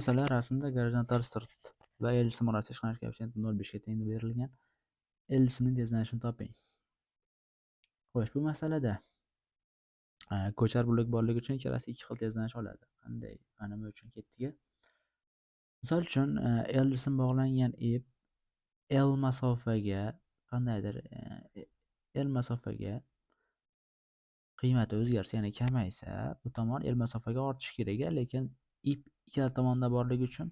Masalan, rasmda gorizontal start va L simulyatsiya ishlangan koeffitsient 0,5 ga teng deb berilgan. L simning tezlanishini toping. Xo'sh, bu masalada ko'char blok borligi uchun ikkalasi ikki xil tezlanish oladi. Qanday? Mana nima uchun ketdik. Misol uchun, L sim bog'langan ip L masofaga qandaydir L masofaga qiymati o'zgarsa, ya'ni kamaysa, bu tomon L masofaga ortishi kerak, lekin ip ikkala tomonda borligi uchun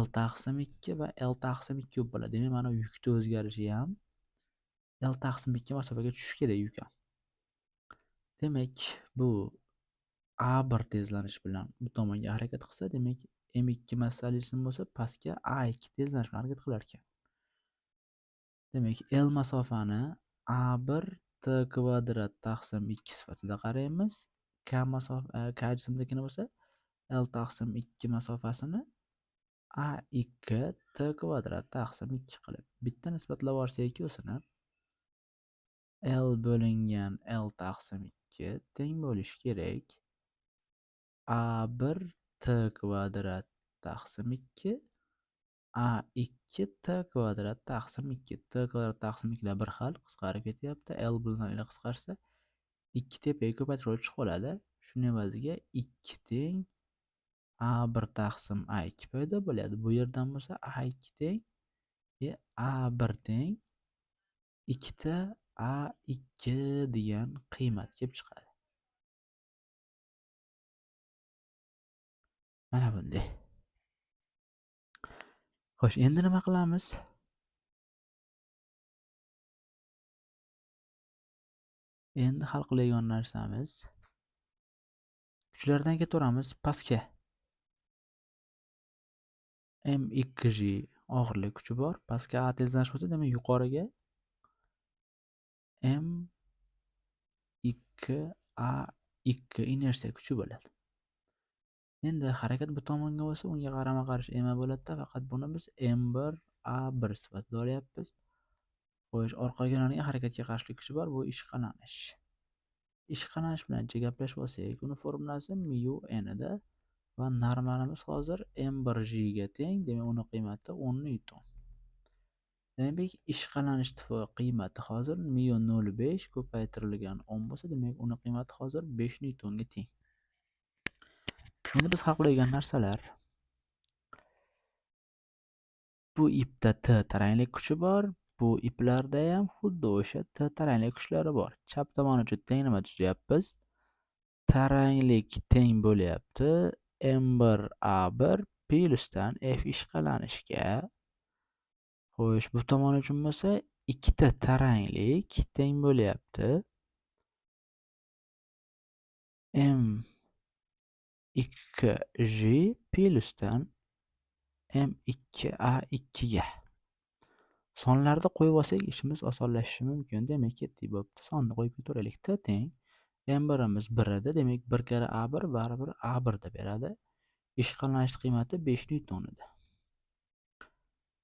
L taqsim 2 va L taqsim 2 bo'lib bo'ladi. Demak, mana yukni o'zgarishi ham L taqsim 2 masofaga tushishi kerak yuk ham. Demak, bu A1 tezlanish bilan bu tomonga harakat qilsa, demak, M2 massali sim bo'lsa, pastga A2 tezlanish bilan harakat qilar ekan. Demak, L masofani A1 T kvadrat taqsim 2 sifatida qaraymiz. K jismdagina bo'lsa, L taqsim 2 masofasini A2 T kvadrat taqsim 2 qilib bitta nisbatlab olsak o'sini L bo'lingan L taqsim 2 teng bo'lishi kerak A1 T kvadrat taqsim 2 A2 T kvadrat taqsim 2. T kvadrat taqsim 2 lar bir xil qisqarib ketyapti. L bilan L qisqarsa 2 tepaga ko'paytirib chiqib qoladi. Shuning evaziga 2 teng A1 taqsim A2 paydo bo'ladi. Bu yerdan bo'lsa A2 teng A1 teng 2 ta A2 degan qiymat kelib chiqadi. Mana bunday. Xo'sh, endi nima qilamiz? Endi hal qiladigan narsamiz kuchlardan ketaveramiz pastga. M2G og'irlik kuchi bor. Pastga A tezlanish bo'lsa, demak yuqoriga M2A2 inersiya kuchi bo'ladi. Endi harakat bu tomonga bo'lsa, unga qarama-qarshi ema bo'ladi-da, faqat buni biz M1A1 sifatida olyapmiz. Xo'sh, orqaga yonilgan harakatga qarshilik kuchi bor, bu ishqalanish. Ishqalanish bilan gaplashib olsak, uni formulasi mu n da va normalimiz hozir M1G ga teng, demak uni qiymati 10 newton. Demak, ishqalanish qiymati hozir mu 0,5 ko'paytirilgan 10 bo'lsa, demak uni qiymati hozir 5 newtonga teng. Endi biz hal qiladigan narsalar bu ipda T taranglik kuchi bor, bu iplarda ham xuddi o'sha T taranglik kuchlari bor. Chap tomon uchun teng nima tuzyapmiz? Taranglik teng bo'lyapti M1A1 plyusdan F ishqalanishga. Xo'sh, bu tomon uchun bo'lsa, ikkita taranglik teng bo'lyapti M2G plyusdan M2A2 ga. Sonlarni qo'yib olsak, ishimiz osonlashishi mumkin. Demak, ketdik bo'pti. Sonni qo'yib ketaveraylik. T teng M1imiz 1 edi. Demak, 1 kara A1 baribir A1 deb beradi. Ishqalanish qiymati 5 newton edi.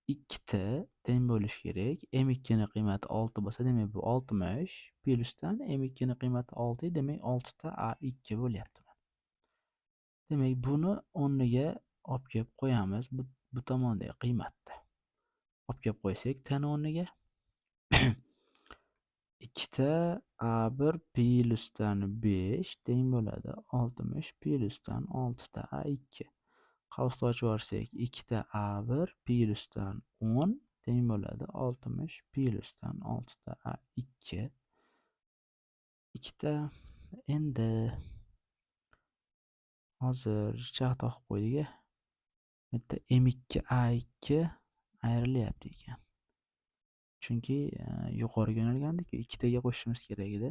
2T teng bo'lishi kerak. M2 ning qiymati 6 bo'lsa, demak bu 60 plyusdan M2 ning qiymati 6, demak 6 ta A2 bo'lyapti. Demak, buni o'rniga olib kelib qo'yamiz. Bu tomondagi qiymatni olib kelib qo'ysak, T ning o'rniga 2 ta A1 plyusdan 5 teng bo'ladi 60 plyusdan 6 ta A2. Qavsni ochib yuborsak, 2 ta A1 plyusdan 10 teng bo'ladi 60 plyusdan 6 ta A2. 2 ta endi hozir chaqda olib qo'ydik. Bitta M2A2 ayrilyapti ekan. Chunki yuqoriga yo'nalgandik, ikkitaga qo'shishimiz kerak edi.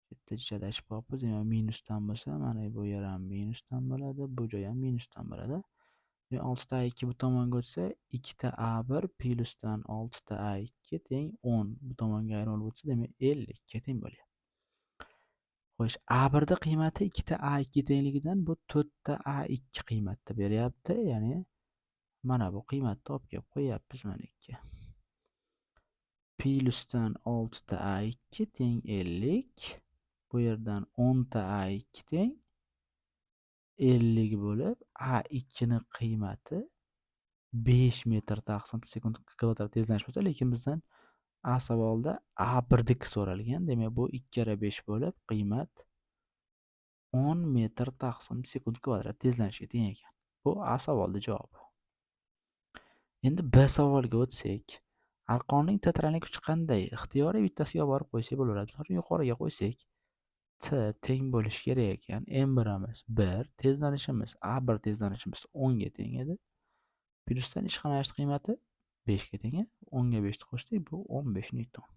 Bitta adashib qolibmiz. Demak, minusdan bo'lsa, mana bu yer ham minusdan bo'ladi, bu joy ham minusdan bo'ladi. 6 ta A2 bu tomonga o'tsa, 2 ta A1 plyusdan 6 ta A2 teng 10. Bu tomonga ayrilib o'tsa, demak 50 ga teng bo'lyapti. Xo'sh, A1 da qiymati 2 ta A2 tengligidan bu 4 ta A2 qiymatda beryapti. Ya'ni mana bu qiymatni olib kelib qo'yapmiz mana 2. Plyusdan 6 ta A2 teng 50. Bu yerdan 10 ta A2 teng 50 bo'lib A2 ning qiymati 5 metr taqsim sekund kvadrat tezlanish bo'lsa, lekin bizdan A savolda A1 so'ralgan. Demak, bu 2 kara 5 bo'lib, qiymat 10 metr taqsim sekund kvadrat tezlanishga teng ekan. Bu A savolda javobi. Endi B savolga o'tsak, arqonning tetralik kuchi qanday? Ixtiyoriy bittasiga borib qo'ysak bo'laveradi. Misol uchun yuqoriga qo'ysak, T teng bo'lishi kerak ekan. M1imiz 1, tezlanishimiz A1 tezlanishimiz 10 ga teng edi. Plyusdan ishxonasi qiymati 5 ga teng. 10 ga 5 ni qo'shdik, bu 15 newton.